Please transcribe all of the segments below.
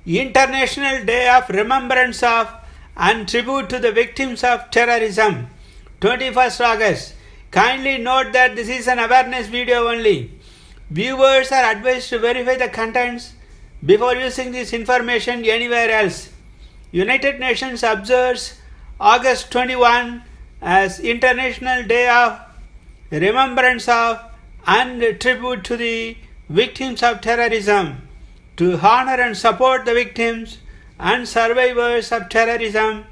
International Day of Remembrance of and Tribute to the Victims of Terrorism, 21st August. Kindly note that this is an awareness video only. Viewers are advised to verify the contents before using this information anywhere else. United Nations observes August 21 as International Day of Remembrance of and Tribute to the Victims of Terrorism, to honor and support the victims and survivors of terrorism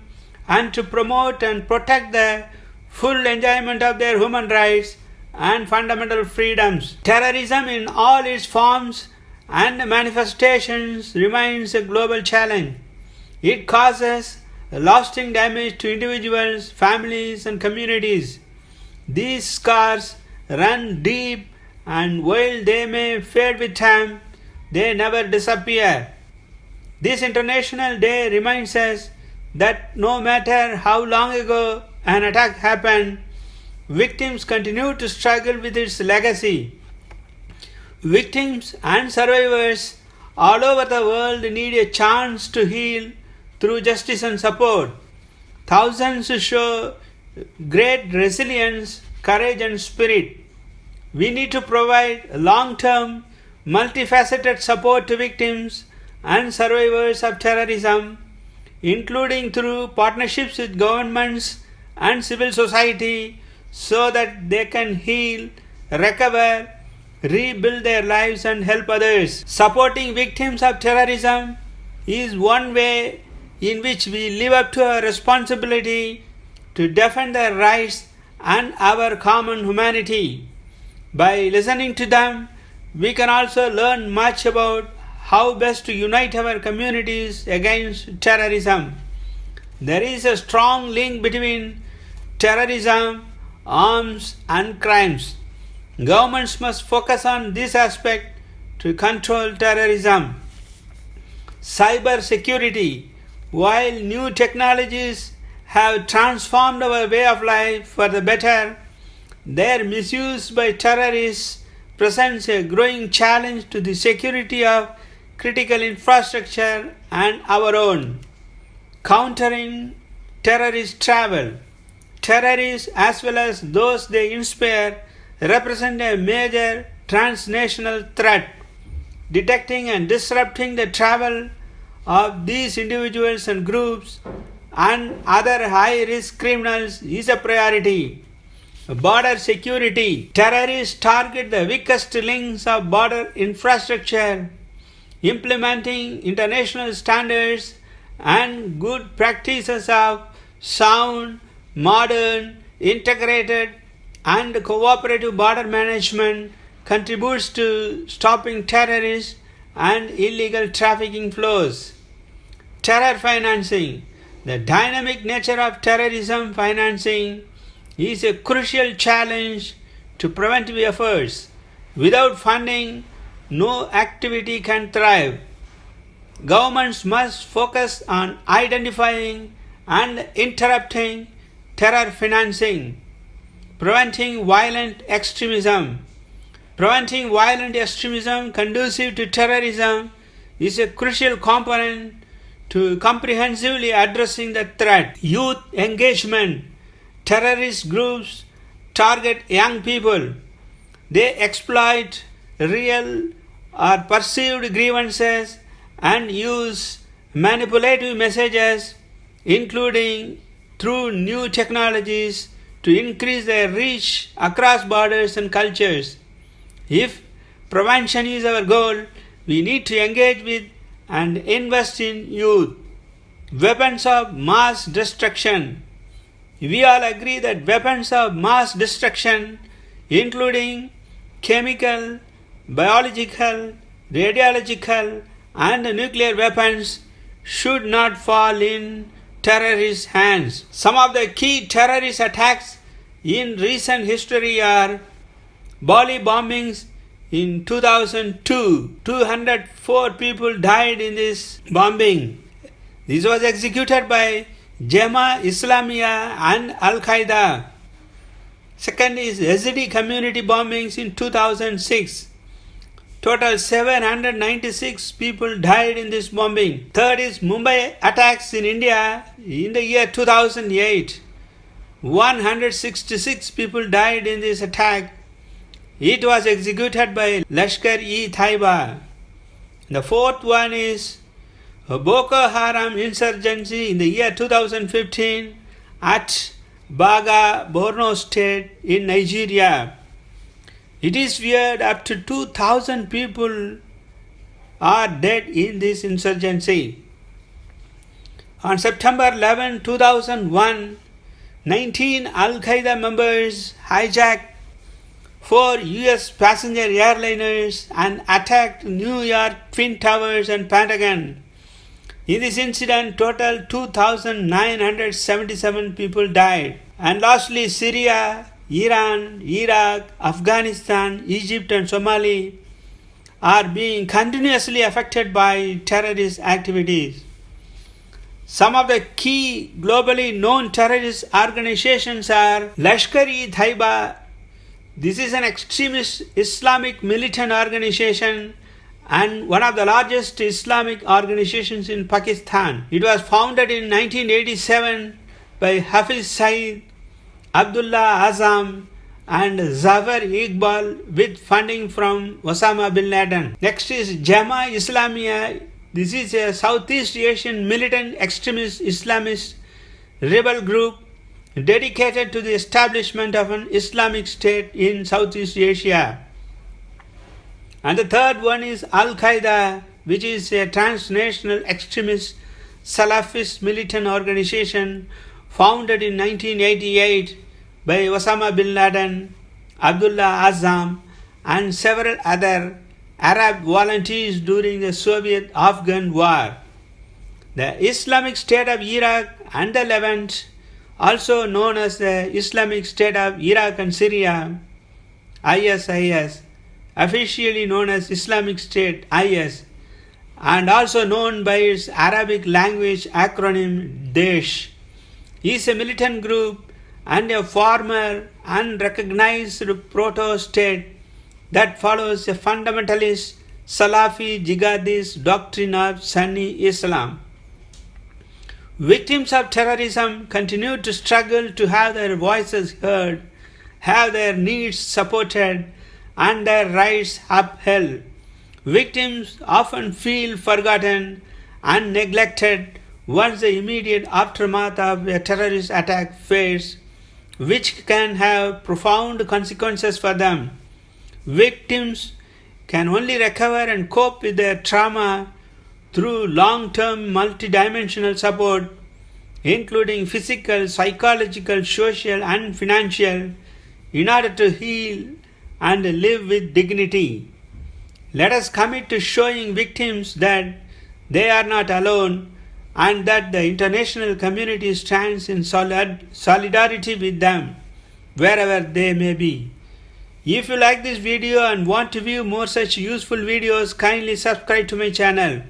and to promote and protect the full enjoyment of their human rights and fundamental freedoms. Terrorism in all its forms and manifestations remains a global challenge. It causes lasting damage to individuals, families, and communities. These scars run deep, and while they may fade with time, they never disappear. This International Day reminds us that no matter how long ago an attack happened, victims continue to struggle with its legacy. Victims and survivors all over the world need a chance to heal through justice and support. Thousands show great resilience, courage, and spirit. We need to provide long-term, multifaceted support to victims and survivors of terrorism, including through partnerships with governments and civil society, so that they can heal, recover, rebuild their lives and help others. Supporting victims of terrorism is one way in which we live up to our responsibility to defend their rights and our common humanity. By listening to them, we can also learn much about how best to unite our communities against terrorism. There is a strong link between terrorism, arms, and crimes. Governments must focus on this aspect to control terrorism. Cyber security. While new technologies have transformed our way of life for the better, their misuse by terrorists presents a growing challenge to the security of critical infrastructure and our own. Countering terrorist travel. Terrorists, as well as those they inspire, represent a major transnational threat. Detecting and disrupting the travel of these individuals and groups and other high-risk criminals is a priority. Border security. Terrorists target the weakest links of border infrastructure. Implementing international standards and good practices of sound, modern, integrated, and cooperative border management contributes to stopping terrorist and illegal trafficking flows. Terror financing. The dynamic nature of terrorism financing is a crucial challenge to preventive efforts. Without funding, no activity can thrive. Governments must focus on identifying and interrupting terror financing. Preventing violent extremism. Preventing violent extremism conducive to terrorism is a crucial component to comprehensively addressing the threat. Youth engagement. Terrorist groups target young people. They exploit real or perceived grievances and use manipulative messages, including through new technologies, to increase their reach across borders and cultures. If prevention is our goal, we need to engage with and invest in youth. Weapons of mass destruction. We all agree that weapons of mass destruction, including chemical, biological, radiological, and nuclear weapons, should not fall in terrorist hands. Some of the key terrorist attacks in recent history are Bali bombings in 2002. 204 people died in this bombing. This was executed by Jemaah Islamiyah and Al-Qaeda. Second is Yazidi community bombings in 2006. Total 796 people died in this bombing. Third is Mumbai attacks in India in the year 2008. 166 people died in this attack. It was executed by Lashkar-e-Taiba. The fourth one is Boko Haram insurgency in the year 2015 at Baga, Borno State in Nigeria. It is feared up to 2,000 people are dead in this insurgency. On September 11, 2001, 19 Al-Qaeda members hijacked 4 US passenger airliners and attacked New York Twin Towers and Pentagon. In this incident, total 2,977 people died. And lastly, Syria, Iran, Iraq, Afghanistan, Egypt and Somalia are being continuously affected by terrorist activities. Some of the key globally known terrorist organizations are Lashkar-e-Taiba. This is an extremist Islamic militant organization and one of the largest Islamic organizations in Pakistan. It was founded in 1987 by Hafiz Saeed, Abdullah Azam and Zafar Iqbal with funding from Osama bin Laden. Next is Jamaat Islamiyah. This is a Southeast Asian militant extremist Islamist rebel group dedicated to the establishment of an Islamic State in Southeast Asia. And the third one is Al-Qaeda, which is a transnational extremist Salafist militant organization founded in 1988 by Osama bin Laden, Abdullah Azam and several other Arab volunteers during the Soviet-Afghan War. The Islamic State of Iraq and the Levant, also known as the Islamic State of Iraq and Syria, ISIS, officially known as Islamic State IS, and also known by its Arabic language acronym Daesh, is a militant group and a former unrecognized proto-state that follows a fundamentalist Salafi jihadist doctrine of Sunni Islam. Victims of terrorism continue to struggle to have their voices heard, have their needs supported, and their rights upheld. Victims often feel forgotten and neglected once the immediate aftermath of a terrorist attack fades, which can have profound consequences for them. Victims can only recover and cope with their trauma through long-term multidimensional support, including physical, psychological, social, and financial, in order to heal and live with dignity. Let us commit to showing victims that they are not alone and that the international community stands in solidarity with them wherever they may be. If you like this video and want to view more such useful videos, kindly subscribe to my channel.